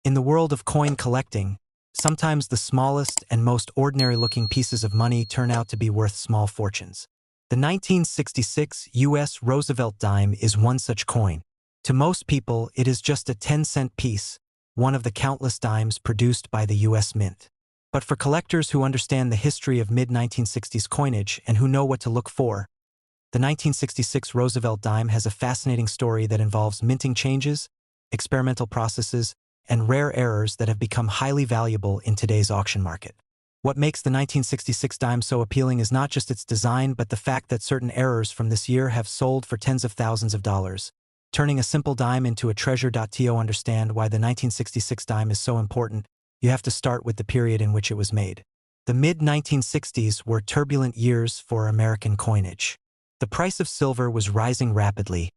In the world of coin collecting, sometimes the smallest and most ordinary-looking pieces of money turn out to be worth small fortunes. The 1966 U.S. Roosevelt dime is one such coin. To most people, it is just a 10-cent piece, one of the countless dimes produced by the U.S. Mint. But for collectors who understand the history of mid-1960s coinage and who know what to look for, the 1966 Roosevelt dime has a fascinating story that involves minting changes, experimental processes, and rare errors that have become highly valuable in today's auction market. What makes the 1966 dime so appealing is not just its design but the fact that certain errors from this year have sold for tens of thousands of dollars, turning a simple dime into a treasure. To understand why the 1966 dime is so important, you have to start with the period in which it was made. The mid-1960s were turbulent years for American coinage. The price of silver was rising rapidly,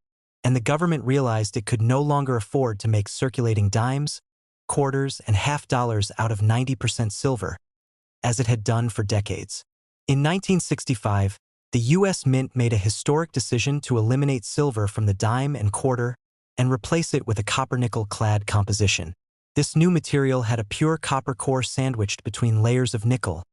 and the government realized it could no longer afford to make circulating dimes, quarters, and half dollars out of 90% silver, as it had done for decades. In 1965, the U.S. Mint made a historic decision to eliminate silver from the dime and quarter and replace it with a copper-nickel clad composition. This new material had a pure copper core sandwiched between layers of nickel,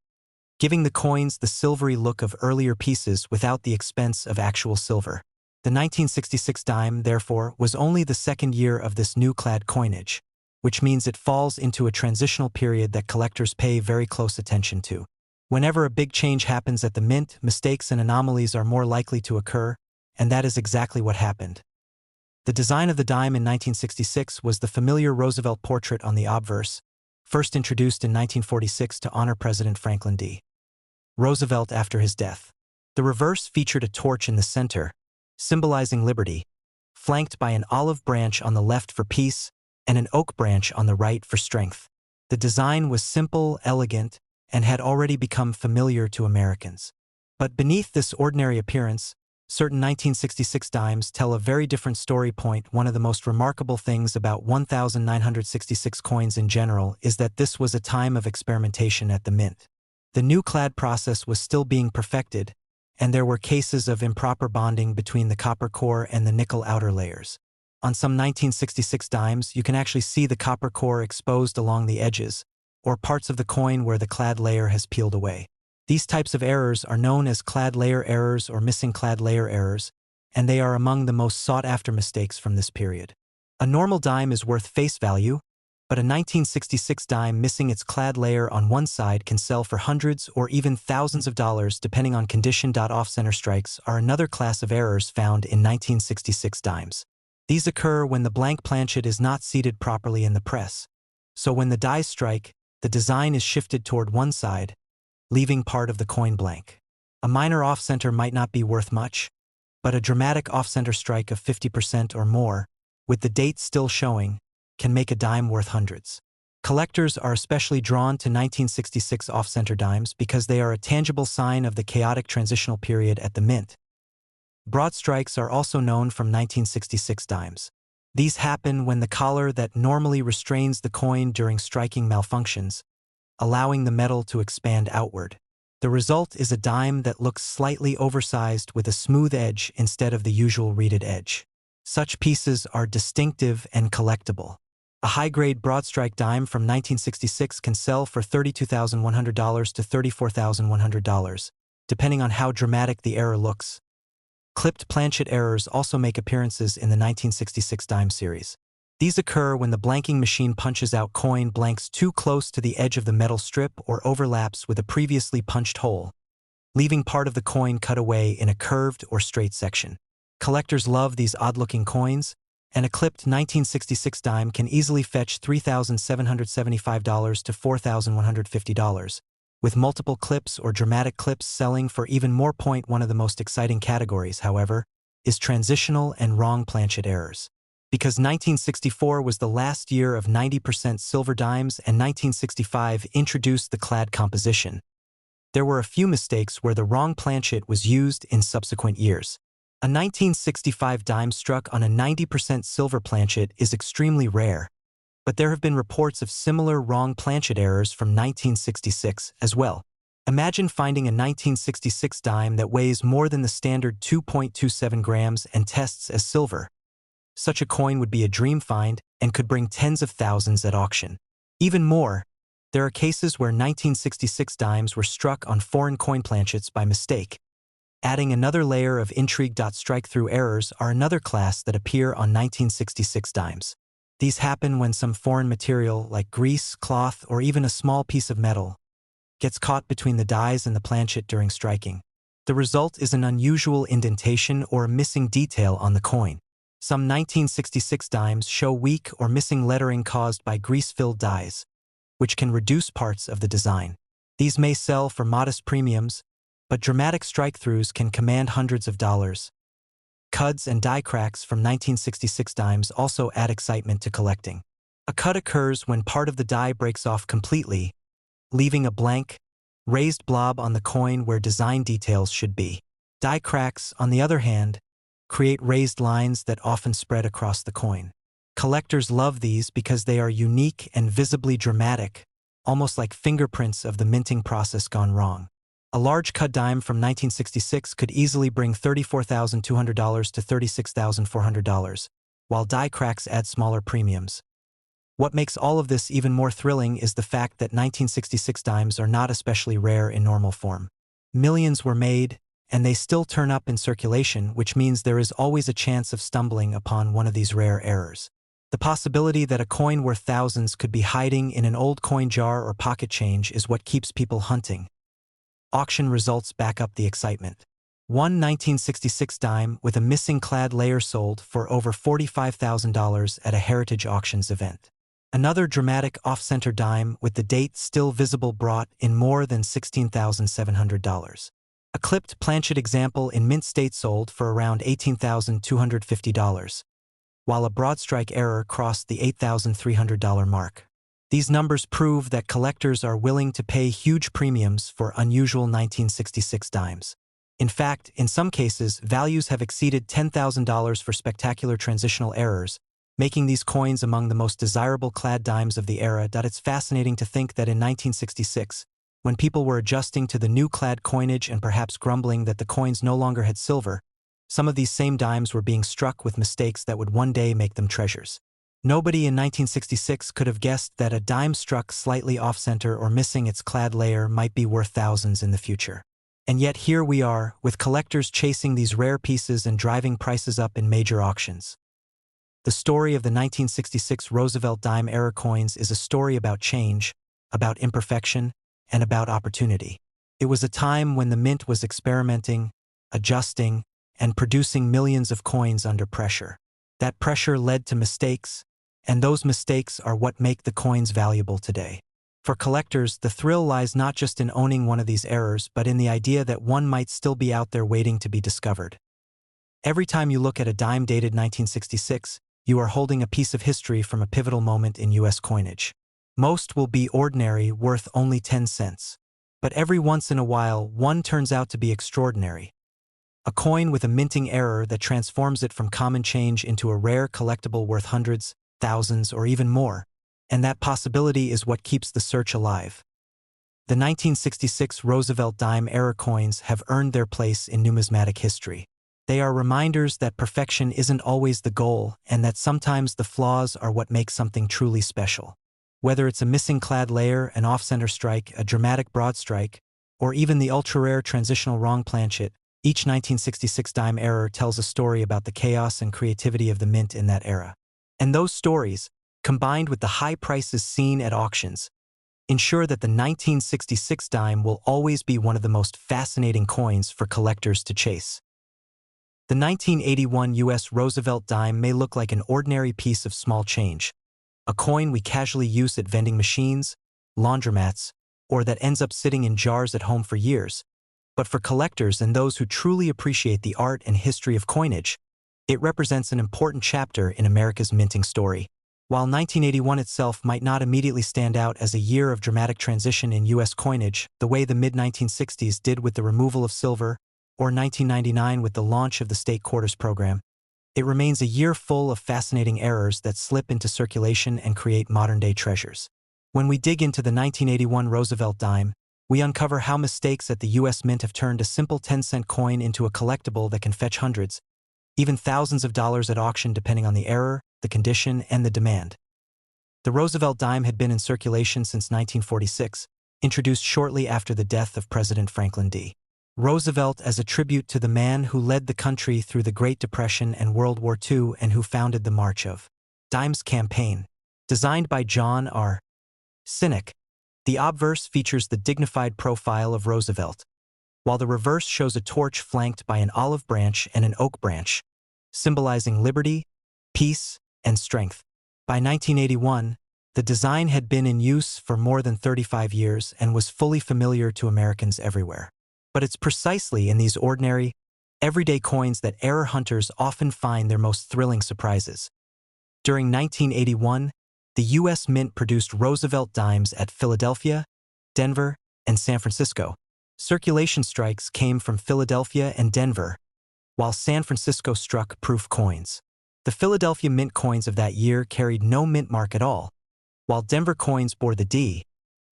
giving the coins the silvery look of earlier pieces without the expense of actual silver. The 1966 dime, therefore, was only the second year of this new clad coinage, which means it falls into a transitional period that collectors pay very close attention to. Whenever a big change happens at the Mint, mistakes and anomalies are more likely to occur, and that is exactly what happened. The design of the dime in 1966 was the familiar Roosevelt portrait on the obverse, first introduced in 1946 to honor President Franklin D. Roosevelt after his death. The reverse featured a torch in the center, symbolizing liberty, flanked by an olive branch on the left for peace and an oak branch on the right for strength. The design was simple, elegant, and had already become familiar to Americans. But beneath this ordinary appearance, certain 1966 dimes tell a very different story. One of the most remarkable things about 1966 coins in general is that this was a time of experimentation at the Mint. The new clad process was still being perfected, and there were cases of improper bonding between the copper core and the nickel outer layers. On some 1966 dimes, you can actually see the copper core exposed along the edges, or parts of the coin where the clad layer has peeled away. These types of errors are known as clad layer errors or missing clad layer errors, and they are among the most sought-after mistakes from this period. A normal dime is worth face value, but a 1966 dime missing its clad layer on one side can sell for hundreds or even thousands of dollars depending on condition. Off-center strikes are another class of errors found in 1966 dimes. These occur when the blank planchet is not seated properly in the press. So when the dies strike, the design is shifted toward one side, leaving part of the coin blank. A minor off-center might not be worth much, but a dramatic off-center strike of 50% or more, with the date still showing, can make a dime worth hundreds. Collectors are especially drawn to 1966 off-center dimes because they are a tangible sign of the chaotic transitional period at the Mint. Broad strikes are also known from 1966 dimes. These happen when the collar that normally restrains the coin during striking malfunctions, allowing the metal to expand outward. The result is a dime that looks slightly oversized with a smooth edge instead of the usual reeded edge. Such pieces are distinctive and collectible. A high-grade broadstrike dime from 1966 can sell for $32,100 to $34,100, depending on how dramatic the error looks. Clipped planchet errors also make appearances in the 1966 dime series. These occur when the blanking machine punches out coin blanks too close to the edge of the metal strip or overlaps with a previously punched hole, leaving part of the coin cut away in a curved or straight section. Collectors love these odd-looking coins, and a clipped 1966 dime can easily fetch $3,775 to $4,150, with multiple clips or dramatic clips selling for even more. One of the most exciting categories, however, is transitional and wrong planchet errors. Because 1964 was the last year of 90% silver dimes and 1965 introduced the clad composition, there were a few mistakes where the wrong planchet was used in subsequent years. A 1965 dime struck on a 90% silver planchet is extremely rare, but there have been reports of similar wrong planchet errors from 1966 as well. Imagine finding a 1966 dime that weighs more than the standard 2.27 grams and tests as silver. Such a coin would be a dream find, and could bring tens of thousands at auction. Even more, there are cases where 1966 dimes were struck on foreign coin planchets by mistake. Adding another layer of intrigue. Strike-through errors are another class that appear on 1966 dimes. These happen when some foreign material, like grease, cloth, or even a small piece of metal, gets caught between the dies and the planchet during striking. The result is an unusual indentation or a missing detail on the coin. Some 1966 dimes show weak or missing lettering caused by grease-filled dies, which can reduce parts of the design. These may sell for modest premiums, but dramatic strike-throughs can command hundreds of dollars. Cuds and die cracks from 1966 dimes also add excitement to collecting. A cut occurs when part of the die breaks off completely, leaving a blank, raised blob on the coin where design details should be. Die cracks, on the other hand, create raised lines that often spread across the coin. Collectors love these because they are unique and visibly dramatic, almost like fingerprints of the minting process gone wrong. A large cut dime from 1966 could easily bring $34,200 to $36,400, while die cracks add smaller premiums. What makes all of this even more thrilling is the fact that 1966 dimes are not especially rare in normal form. Millions were made, and they still turn up in circulation, which means there is always a chance of stumbling upon one of these rare errors. The possibility that a coin worth thousands could be hiding in an old coin jar or pocket change is what keeps people hunting. Auction results back up the excitement. One 1966 dime with a missing clad layer sold for over $45,000 at a Heritage Auctions event. Another dramatic off-center dime with the date still visible brought in more than $16,700. A clipped planchet example in mint state sold for around $18,250, while a broadstrike error crossed the $8,300 mark. These numbers prove that collectors are willing to pay huge premiums for unusual 1966 dimes. In fact, in some cases, values have exceeded $10,000 for spectacular transitional errors, making these coins among the most desirable clad dimes of the era. It's fascinating to think that in 1966, when people were adjusting to the new clad coinage and perhaps grumbling that the coins no longer had silver, some of these same dimes were being struck with mistakes that would one day make them treasures. Nobody in 1966 could have guessed that a dime struck slightly off-center or missing its clad layer might be worth thousands in the future. And yet here we are, with collectors chasing these rare pieces and driving prices up in major auctions. The story of the 1966 Roosevelt dime era coins is a story about change, about imperfection, and about opportunity. It was a time when the mint was experimenting, adjusting, and producing millions of coins under pressure. That pressure led to mistakes, and those mistakes are what make the coins valuable today. For collectors, the thrill lies not just in owning one of these errors, but in the idea that one might still be out there waiting to be discovered. Every time you look at a dime dated 1966, you are holding a piece of history from a pivotal moment in U.S. coinage. Most will be ordinary, worth only 10 cents. But every once in a while, one turns out to be extraordinary. A coin with a minting error that transforms it from common change into a rare collectible worth hundreds, thousands, or even more. And that possibility is what keeps the search alive. The 1966 Roosevelt dime era coins have earned their place in numismatic history. They are reminders that perfection isn't always the goal, and that sometimes the flaws are what make something truly special. Whether it's a missing clad layer, an off-center strike, a dramatic broad strike, or even the ultra-rare transitional wrong planchet, each 1966 dime error tells a story about the chaos and creativity of the mint in that era. And those stories, combined with the high prices seen at auctions, ensure that the 1966 dime will always be one of the most fascinating coins for collectors to chase. The 1981 U.S. Roosevelt dime may look like an ordinary piece of small change, a coin we casually use at vending machines, laundromats, or that ends up sitting in jars at home for years. But for collectors and those who truly appreciate the art and history of coinage, it represents an important chapter in America's minting story. While 1981 itself might not immediately stand out as a year of dramatic transition in U.S. coinage, the way the mid-1960s did with the removal of silver, or 1999 with the launch of the state quarters program, it remains a year full of fascinating errors that slip into circulation and create modern-day treasures. When we dig into the 1981 Roosevelt dime, we uncover how mistakes at the U.S. Mint have turned a simple 10-cent coin into a collectible that can fetch hundreds, even thousands of dollars at auction depending on the error, the condition, and the demand. The Roosevelt dime had been in circulation since 1946, introduced shortly after the death of President Franklin D. Roosevelt as a tribute to the man who led the country through the Great Depression and World War II and who founded the March of Dimes campaign. Designed by John R. Sinek, the obverse features the dignified profile of Roosevelt, while the reverse shows a torch flanked by an olive branch and an oak branch, symbolizing liberty, peace, and strength. By 1981, the design had been in use for more than 35 years and was fully familiar to Americans everywhere. But it's precisely in these ordinary, everyday coins that error hunters often find their most thrilling surprises. During 1981, the U.S. Mint produced Roosevelt dimes at Philadelphia, Denver, and San Francisco. Circulation strikes came from Philadelphia and Denver, while San Francisco struck proof coins. The Philadelphia Mint coins of that year carried no mint mark at all, while Denver coins bore the D,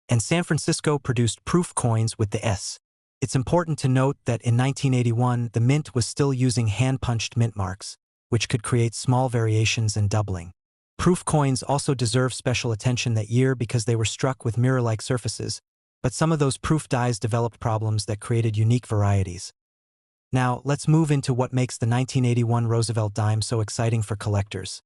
and San Francisco produced proof coins with the S. It's important to note that in 1981, the Mint was still using hand-punched mint marks, which could create small variations and doubling. Proof coins also deserve special attention that year because they were struck with mirror-like surfaces, but some of those proof dies developed problems that created unique varieties. Now, let's move into what makes the 1981 Roosevelt dime so exciting for collectors: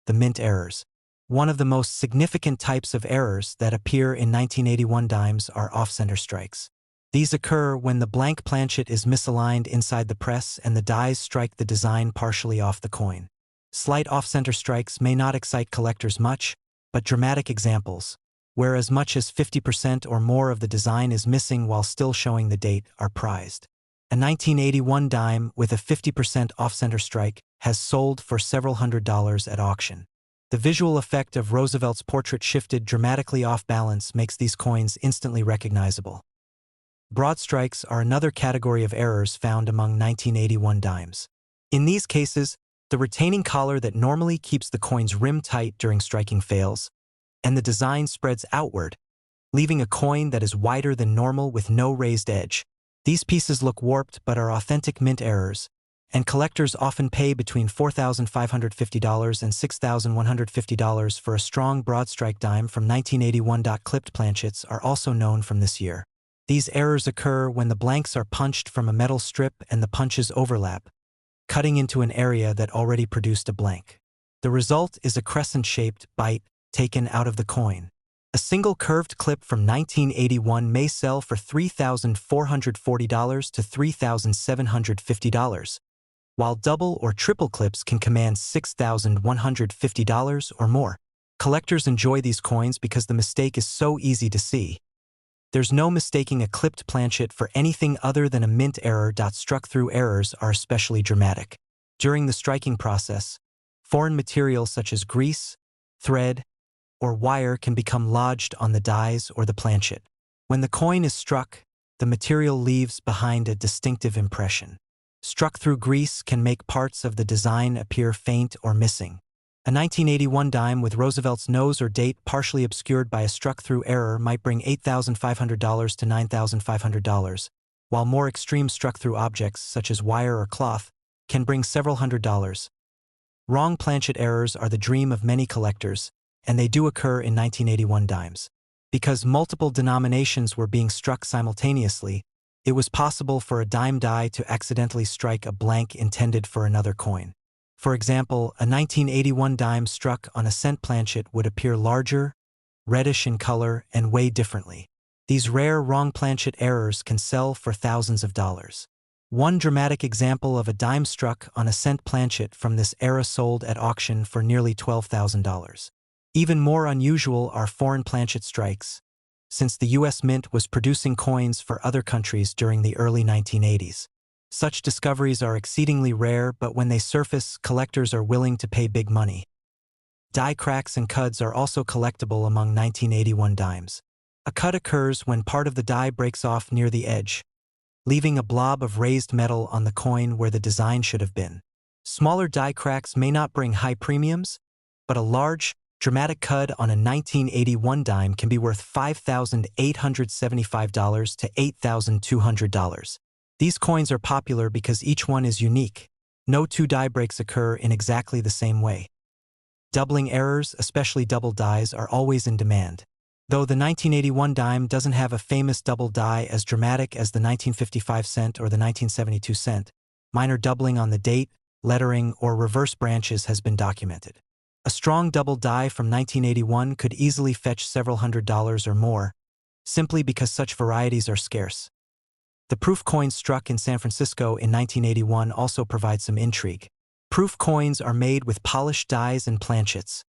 the mint errors. One of the most significant types of errors that appear in 1981 dimes are off-center strikes. These occur when the blank planchet is misaligned inside the press and the dies strike the design partially off the coin. Slight off-center strikes may not excite collectors much, but dramatic examples, where as much as 50% or more of the design is missing while still showing the date, are prized. A 1981 dime with a 50% off-center strike has sold for several $100s at auction. The visual effect of Roosevelt's portrait shifted dramatically off balance makes these coins instantly recognizable. Broad strikes are another category of errors found among 1981 dimes. In these cases, the retaining collar that normally keeps the coin's rim tight during striking fails, and the design spreads outward, leaving a coin that is wider than normal with no raised edge. These pieces look warped but are authentic mint errors, and collectors often pay between $4,550 and $6,150 for a strong broad strike dime from 1981. Clipped planchets are also known from this year. These errors occur when the blanks are punched from a metal strip and the punches overlap, cutting into an area that already produced a blank. The result is a crescent-shaped bite taken out of the coin. A single curved clip from 1981 may sell for $3,440 to $3,750, while double or triple clips can command $6,150 or more. Collectors enjoy these coins because the mistake is so easy to see. There's no mistaking a clipped planchet for anything other than a mint error. Struck-through errors are especially dramatic. During the striking process, foreign material such as grease, thread, or wire can become lodged on the dies or the planchet. When the coin is struck, the material leaves behind a distinctive impression. Struck-through grease can make parts of the design appear faint or missing. A 1981 dime with Roosevelt's nose or date partially obscured by a struck-through error might bring $8,500 to $9,500, while more extreme struck-through objects, such as wire or cloth, can bring several $100s. Wrong planchet errors are the dream of many collectors, and they do occur in 1981 dimes. Because multiple denominations were being struck simultaneously, it was possible for a dime die to accidentally strike a blank intended for another coin. For example, a 1981 dime struck on a cent planchet would appear larger, reddish in color, and weigh differently. These rare wrong planchet errors can sell for thousands of dollars. One dramatic example of a dime struck on a cent planchet from this era sold at auction for nearly $12,000. Even more unusual are foreign planchet strikes, since the U.S. Mint was producing coins for other countries during the early 1980s. Such discoveries are exceedingly rare, but when they surface, collectors are willing to pay big money. Die cracks and cuds are also collectible among 1981 dimes. A cut occurs when part of the die breaks off near the edge, leaving a blob of raised metal on the coin where the design should have been. Smaller die cracks may not bring high premiums, but a large, dramatic cud on a 1981 dime can be worth $5,875 to $8,200. These coins are popular because each one is unique, No two die breaks occur in exactly the same way. Doubling errors, especially double dies, are always in demand. Though the 1981 dime doesn't have a famous double die as dramatic as the 1955 cent or the 1972 cent, minor doubling on the date, lettering, or reverse branches has been documented. A strong double die from 1981 could easily fetch several $100s or more, simply because such varieties are scarce. The proof coin struck in San Francisco in 1981 also provides some intrigue. Proof coins are made with polished dies and planchets,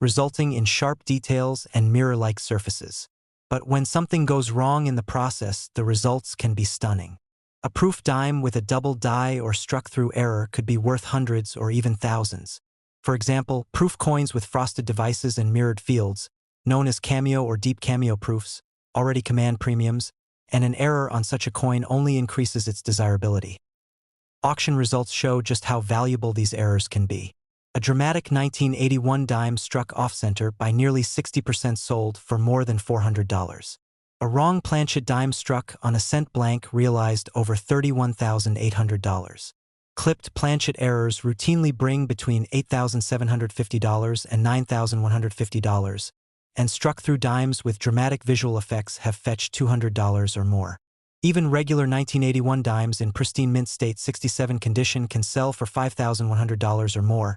resulting in sharp details and mirror-like surfaces. But when something goes wrong in the process, the results can be stunning. A proof dime with a double die or struck-through error could be worth hundreds or even thousands. For example, proof coins with frosted devices and mirrored fields, known as cameo or deep cameo proofs, already command premiums, and an error on such a coin only increases its desirability. Auction results show just how valuable these errors can be. A dramatic 1981 dime struck off-center by nearly 60% sold for more than $400. A wrong planchet dime struck on a cent blank realized over $31,800. Clipped planchet errors routinely bring between $8,750 and $9,150, and struck-through dimes with dramatic visual effects have fetched $200 or more. Even regular 1981 dimes in pristine mint state 67 condition can sell for $5,100 or more.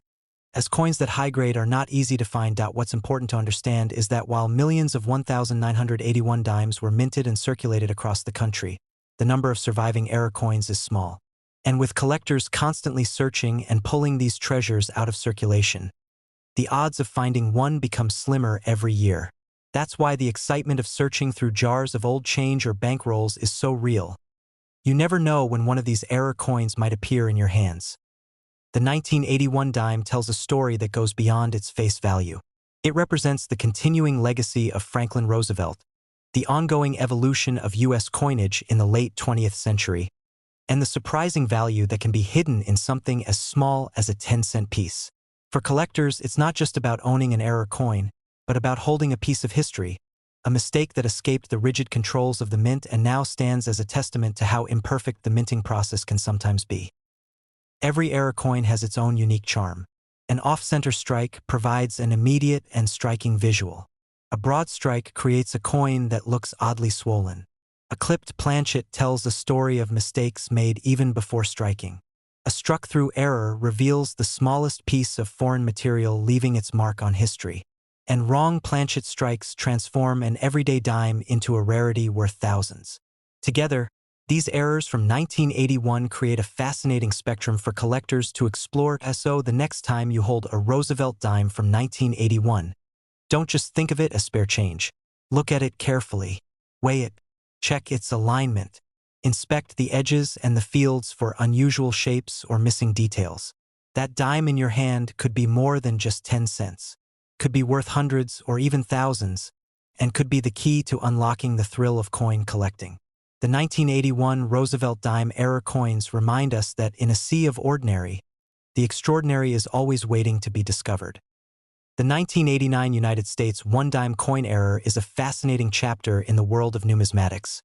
As coins that high-grade are not easy to find. What's important to understand is that while millions of 1,981 dimes were minted and circulated across the country, the number of surviving error coins is small. And with collectors constantly searching and pulling these treasures out of circulation, the odds of finding one become slimmer every year. That's why the excitement of searching through jars of old change or bankrolls is so real. You never know when one of these error coins might appear in your hands. The 1981 dime tells a story that goes beyond its face value. It represents the continuing legacy of Franklin Roosevelt, the ongoing evolution of U.S. coinage in the late 20th century, and the surprising value that can be hidden in something as small as a 10-cent piece. For collectors, it's not just about owning an error coin, but about holding a piece of history, a mistake that escaped the rigid controls of the mint and now stands as a testament to how imperfect the minting process can sometimes be. Every error coin has its own unique charm. An off-center strike provides an immediate and striking visual. A broad strike creates a coin that looks oddly swollen. A clipped planchet tells a story of mistakes made even before striking. A struck-through error reveals the smallest piece of foreign material, leaving its mark on history. And wrong planchet strikes transform an everyday dime into a rarity worth thousands. Together, these errors from 1981 create a fascinating spectrum for collectors to explore. So the next time you hold a Roosevelt dime from 1981, don't just think of it as spare change. Look at it carefully. Weigh it. Check its alignment. Inspect the edges and the fields for unusual shapes or missing details. That dime in your hand could be more than just 10 cents. Could be worth hundreds or even thousands, and could be the key to unlocking the thrill of coin collecting. The 1981 Roosevelt dime error coins remind us that in a sea of ordinary, the extraordinary is always waiting to be discovered. The 1989 United States one-dime coin error is a fascinating chapter in the world of numismatics,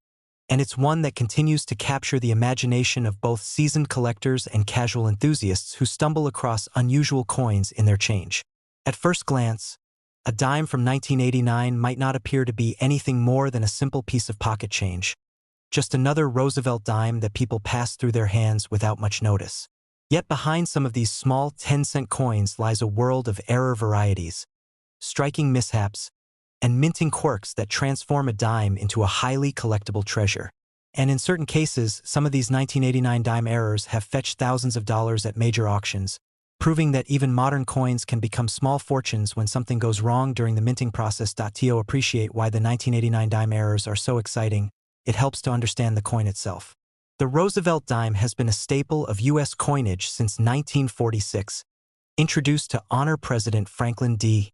and it's one that continues to capture the imagination of both seasoned collectors and casual enthusiasts who stumble across unusual coins in their change. At first glance, a dime from 1989 might not appear to be anything more than a simple piece of pocket change, just another Roosevelt dime that people pass through their hands without much notice. Yet behind some of these small 10-cent coins lies a world of error varieties, striking mishaps, and minting quirks that transform a dime into a highly collectible treasure. And in certain cases, some of these 1989 dime errors have fetched thousands of dollars at major auctions, proving that even modern coins can become small fortunes when something goes wrong during the minting process. To appreciate why the 1989 dime errors are so exciting, it helps to understand the coin itself. The Roosevelt dime has been a staple of U.S. coinage since 1946, introduced to honor President Franklin D.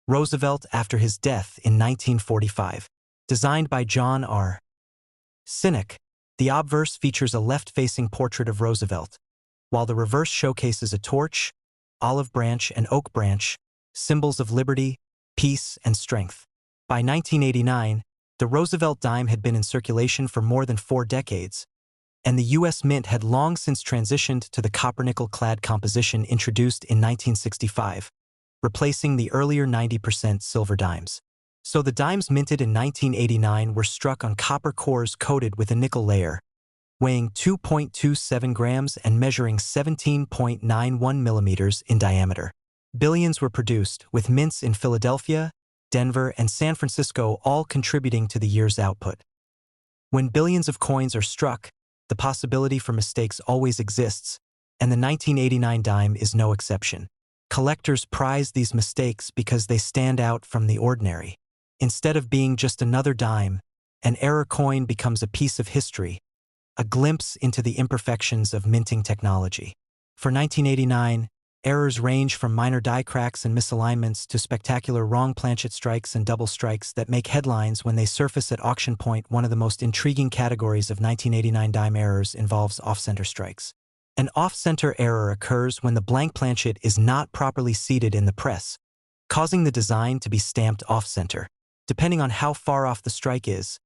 Roosevelt after his death in 1945. Designed by John R. Sinek, the obverse features a left-facing portrait of Roosevelt, while the reverse showcases a torch, olive branch, and oak branch, symbols of liberty, peace, and strength. By 1989, the Roosevelt dime had been in circulation for more than 4 decades, and the U.S. Mint had long since transitioned to the copper-nickel-clad composition introduced in 1965, replacing the earlier 90% silver dimes. So the dimes minted in 1989 were struck on copper cores coated with a nickel layer, weighing 2.27 grams and measuring 17.91 millimeters in diameter. Billions were produced, with mints in Philadelphia, Denver, and San Francisco all contributing to the year's output. When billions of coins are struck, the possibility for mistakes always exists, and the 1989 dime is no exception. Collectors prize these mistakes because they stand out from the ordinary. Instead of being just another dime, an error coin becomes a piece of history, a glimpse into the imperfections of minting technology. For 1989, errors range from minor die cracks and misalignments to spectacular wrong planchet strikes and double strikes that make headlines when they surface at auction point. One of the most intriguing categories of 1989 dime errors involves off-center strikes. An off-center error occurs when the blank planchet is not properly seated in the press, causing the design to be stamped off-center. Depending on how far off the strike is,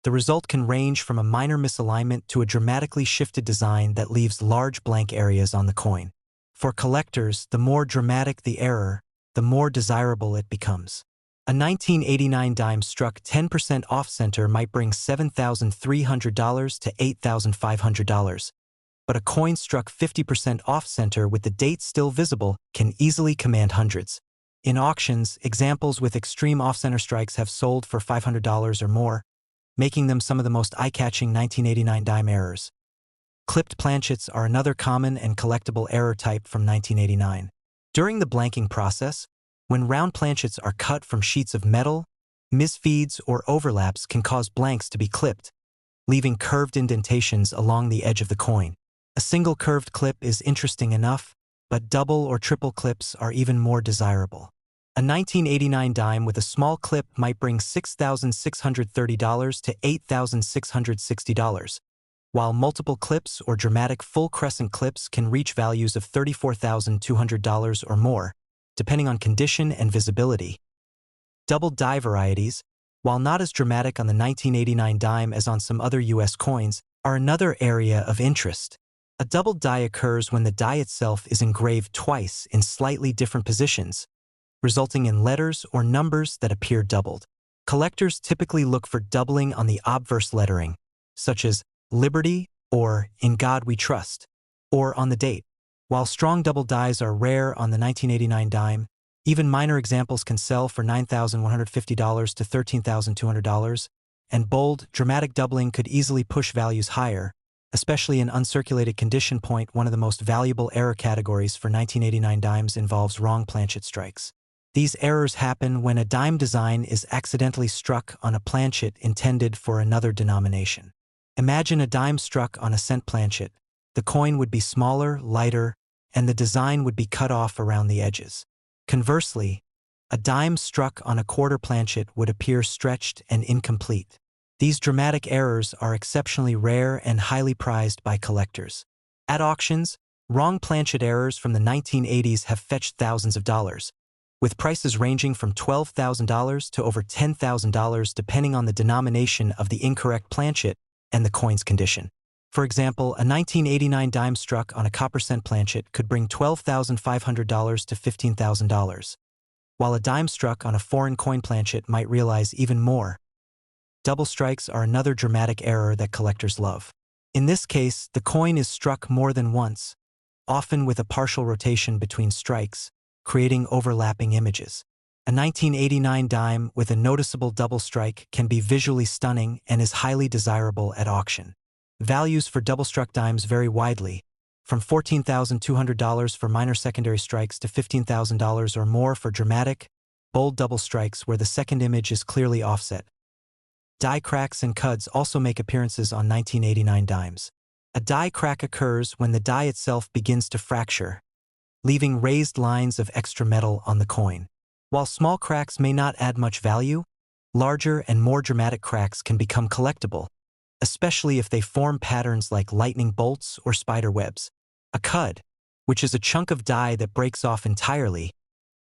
the result can range from a minor misalignment to a dramatically shifted design that leaves large blank areas on the coin. For collectors, the more dramatic the error, the more desirable it becomes. A 1989 dime struck 10% off-center might bring $7,300 to $8,500, but a coin struck 50% off-center with the date still visible can easily command hundreds. In auctions, examples with extreme off-center strikes have sold for $500 or more, making them some of the most eye-catching 1989 dime errors. Clipped planchets are another common and collectible error type from 1989. During the blanking process, when round planchets are cut from sheets of metal, misfeeds or overlaps can cause blanks to be clipped, leaving curved indentations along the edge of the coin. A single curved clip is interesting enough, but double or triple clips are even more desirable. A 1989 dime with a small clip might bring $6,630 to $8,660, while multiple clips or dramatic full crescent clips can reach values of $34,200 or more, depending on condition and visibility. Double die varieties, while not as dramatic on the 1989 dime as on some other U.S. coins, are another area of interest. A double die occurs when the die itself is engraved twice in slightly different positions, resulting in letters or numbers that appear doubled. Collectors typically look for doubling on the obverse lettering, such as Liberty or In God We Trust, or on the date. While strong double dies are rare on the 1989 dime, even minor examples can sell for $9,150 to $13,200, and bold, dramatic doubling could easily push values higher, especially in uncirculated condition. One of the most valuable error categories for 1989 dimes involves wrong planchet strikes. These errors happen when a dime design is accidentally struck on a planchet intended for another denomination. Imagine a dime struck on a cent planchet. The coin would be smaller, lighter, and the design would be cut off around the edges. Conversely, a dime struck on a quarter planchet would appear stretched and incomplete. These dramatic errors are exceptionally rare and highly prized by collectors. At auctions, wrong planchet errors from the 1980s have fetched thousands of dollars, with prices ranging from $12,000 to over $10,000 depending on the denomination of the incorrect planchet and the coin's condition. For example, a 1989 dime struck on a copper cent planchet could bring $12,500 to $15,000, while a dime struck on a foreign coin planchet might realize even more. Double strikes are another dramatic error that collectors love. In this case, the coin is struck more than once, often with a partial rotation between strikes, creating overlapping images. A 1989 dime with a noticeable double strike can be visually stunning and is highly desirable at auction. Values for double-struck dimes vary widely, from $14,200 for minor secondary strikes to $15,000 or more for dramatic, bold double strikes where the second image is clearly offset. Die cracks and cuds also make appearances on 1989 dimes. A die crack occurs when the die itself begins to fracture, leaving raised lines of extra metal on the coin. While small cracks may not add much value, larger and more dramatic cracks can become collectible, especially if they form patterns like lightning bolts or spider webs. A cud, which is a chunk of die that breaks off entirely,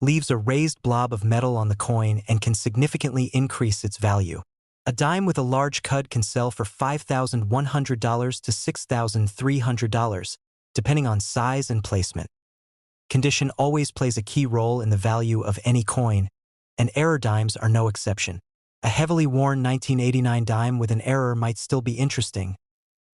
leaves a raised blob of metal on the coin and can significantly increase its value. A dime with a large cud can sell for $5,100 to $6,300, depending on size and placement. Condition always plays a key role in the value of any coin, and error dimes are no exception. A heavily worn 1989 dime with an error might still be interesting,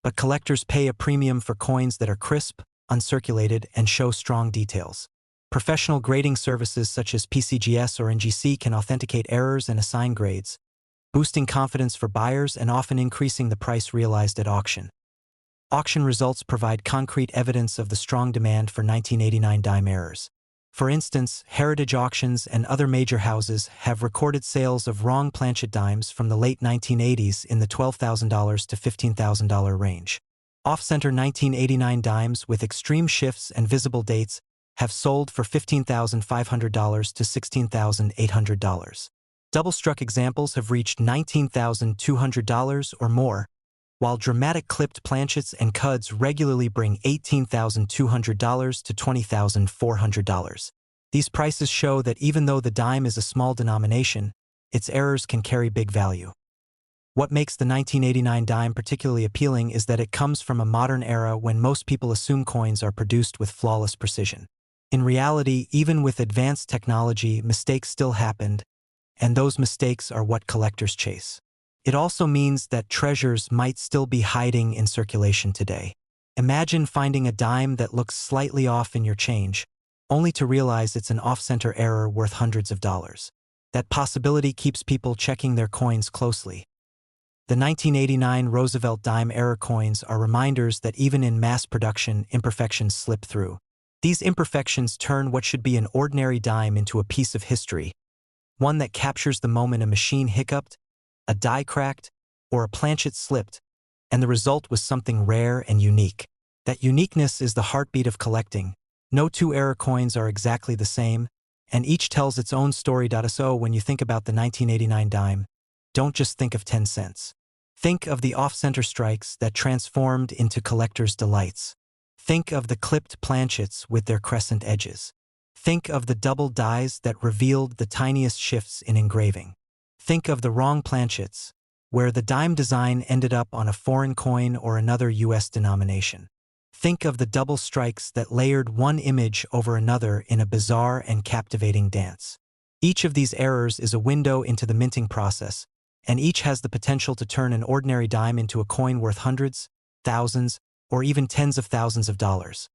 but collectors pay a premium for coins that are crisp, uncirculated, and show strong details. Professional grading services such as PCGS or NGC can authenticate errors and assign grades, boosting confidence for buyers and often increasing the price realized at auction. Auction results provide concrete evidence of the strong demand for 1989 dime errors. For instance, Heritage Auctions and other major houses have recorded sales of wrong planchet dimes from the late 1980s in the $12,000 to $15,000 range. Off-center 1989 dimes with extreme shifts and visible dates have sold for $15,500 to $16,800. Double-struck examples have reached $19,200 or more, while dramatic clipped planchets and cuds regularly bring $18,200 to $20,400. These prices show that even though the dime is a small denomination, its errors can carry big value. What makes the 1989 dime particularly appealing is that it comes from a modern era when most people assume coins are produced with flawless precision. In reality, even with advanced technology, mistakes still happened, and those mistakes are what collectors chase. It also means that treasures might still be hiding in circulation today. Imagine finding a dime that looks slightly off in your change, only to realize it's an off-center error worth hundreds of dollars. That possibility keeps people checking their coins closely. The 1989 Roosevelt dime error coins are reminders that even in mass production, imperfections slip through. These imperfections turn what should be an ordinary dime into a piece of history, one that captures the moment a machine hiccuped, a die cracked, or a planchet slipped, and the result was something rare and unique. That uniqueness is the heartbeat of collecting. No two error coins are exactly the same, and each tells its own story. So when you think about the 1989 dime, don't just think of 10 cents. Think of the off-center strikes that transformed into collectors' delights. Think of the clipped planchets with their crescent edges. Think of the double dies that revealed the tiniest shifts in engraving. Think of the wrong planchets, where the dime design ended up on a foreign coin or another US denomination. Think of the double strikes that layered one image over another in a bizarre and captivating dance. Each of these errors is a window into the minting process, and each has the potential to turn an ordinary dime into a coin worth hundreds, thousands, or even tens of thousands of dollars.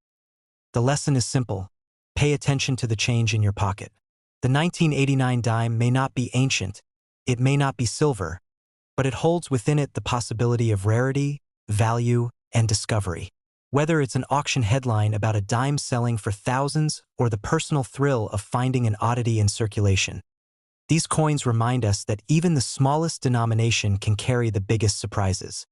The lesson is simple. Pay attention to the change in your pocket. The 1989 dime may not be ancient, it may not be silver, but it holds within it the possibility of rarity, value, and discovery. Whether it's an auction headline about a dime selling for thousands or the personal thrill of finding an oddity in circulation, these coins remind us that even the smallest denomination can carry the biggest surprises.